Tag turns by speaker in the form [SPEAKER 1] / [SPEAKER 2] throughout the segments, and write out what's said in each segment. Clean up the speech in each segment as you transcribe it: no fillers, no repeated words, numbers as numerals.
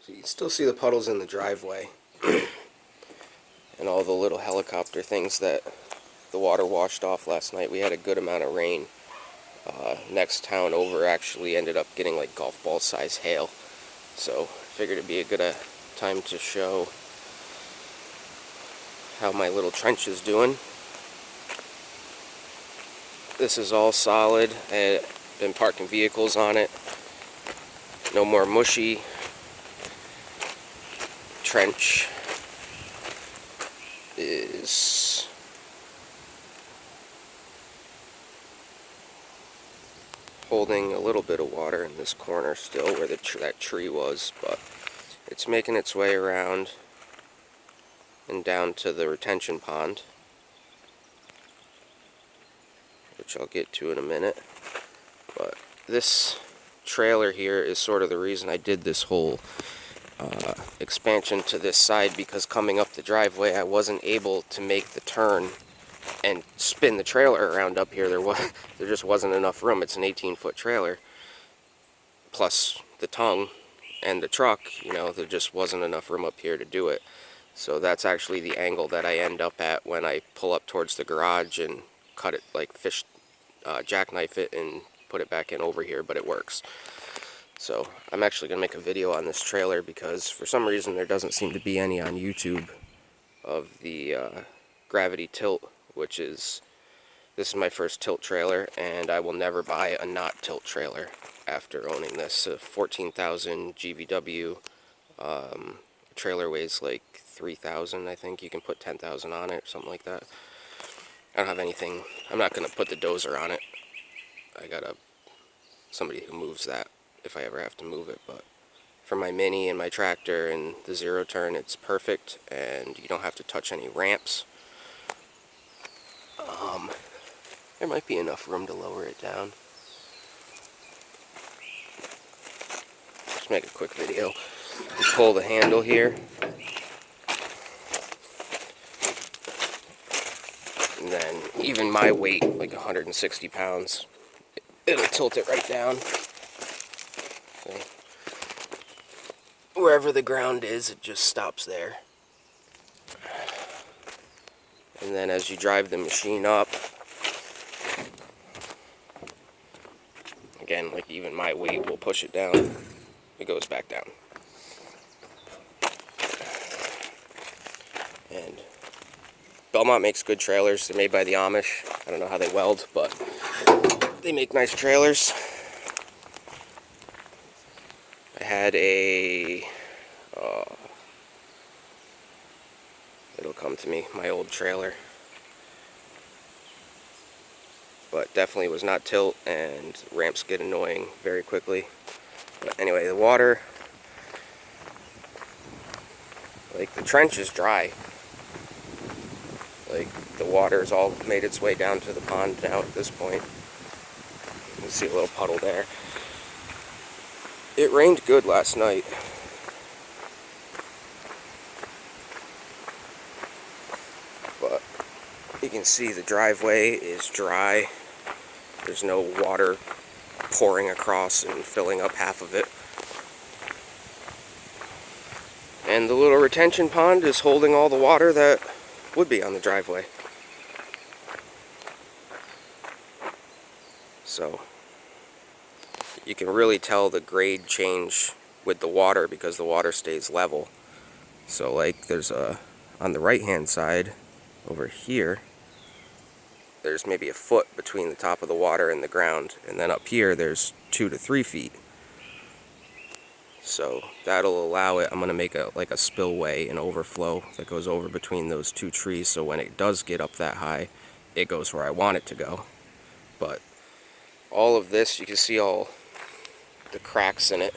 [SPEAKER 1] So you can still see the puddles in the driveway and all the little helicopter things that the water washed off last night. We had a good amount of rain. Next town over actually ended up getting like golf ball size hail. So I figured it'd be a good time to show how my little trench is doing. This is all solid. I've been parking vehicles on it. No more mushy. Trench is holding a little bit of water in this corner still where that tree was, but it's making its way around and down to the retention pond, which I'll get to in a minute. But this trailer here is sort of the reason I did this whole expansion to this side, because coming up the driveway I wasn't able to make the turn and spin the trailer around up here. There just wasn't enough room. It's an 18-foot trailer plus the tongue and the truck, there just wasn't enough room up here to do it. So that's actually the angle that I end up at when I pull up towards the garage and cut it like fish, jackknife it and put it back in over here, but it works. So I'm actually going to make a video on this trailer because for some reason there doesn't seem to be any on YouTube of the gravity tilt, this is my first tilt trailer, and I will never buy a not tilt trailer after owning this. A 14,000 GVW trailer weighs like 3,000, I think. You can put 10,000 on it or something like that. I don't have anything. I'm not going to put the dozer on it. I got somebody who moves that if I ever have to move it, but for my Mini and my tractor and the zero turn, it's perfect, and you don't have to touch any ramps. There might be enough room to lower it down. Just make a quick video. You pull the handle here, and then even my weight, like 160 pounds, it'll tilt it right down. Okay. Wherever the ground is, it just stops there. And then as you drive the machine up, again, like even my weight will push it down, it goes back down. And Belmont makes good trailers. They're made by the Amish. I don't know how they weld, but they make nice trailers. I had it'll come to me, my old trailer. But definitely was not tilt, and ramps get annoying very quickly. But anyway, the water, like the trench is dry. Like the water's all made its way down to the pond now at this point. You can see a little puddle there. It rained good last night. But you can see the driveway is dry. There's no water pouring across and filling up half of it. And the little retention pond is holding all the water that would be on the driveway. So you can really tell the grade change with the water because the water stays level. So like there's on the right hand side over here, there's maybe a foot between the top of the water and the ground, and then up here there's 2 to 3 feet. So that'll allow it. I'm going to make like a spillway, an overflow that goes over between those two trees, so when it does get up that high, it goes where I want it to go. But all of this, you can see all the cracks in it.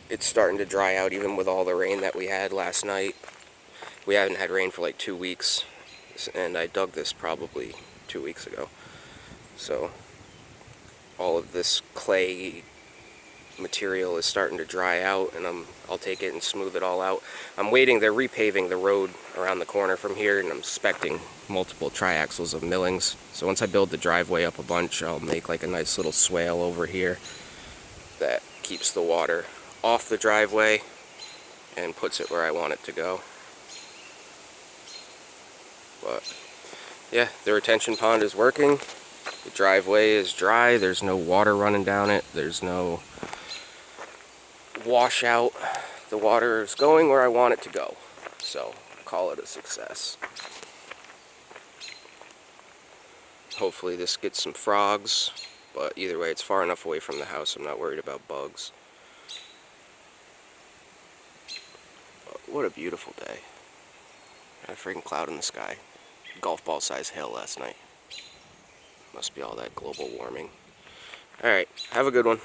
[SPEAKER 1] It's starting to dry out even with all the rain that we had last night. We haven't had rain for like 2 weeks, and I dug this probably 2 weeks ago. So all of this clay material is starting to dry out, and I'll take it and smooth it all out. I'm waiting. They're repaving the road around the corner from here, and I'm expecting multiple triaxles of millings. So once I build the driveway up a bunch, I'll make like a nice little swale over here that keeps the water off the driveway and puts it where I want it to go. But yeah, the retention pond is working. The driveway is dry. There's no water running down it. There's no washout. The water is going where I want it to go. So, call it a success. Hopefully this gets some frogs, but either way, it's far enough away from the house. I'm not worried about bugs. But what a beautiful day. Got a freaking cloud in the sky. Golf ball size hail last night. Must be all that global warming. Alright, have a good one.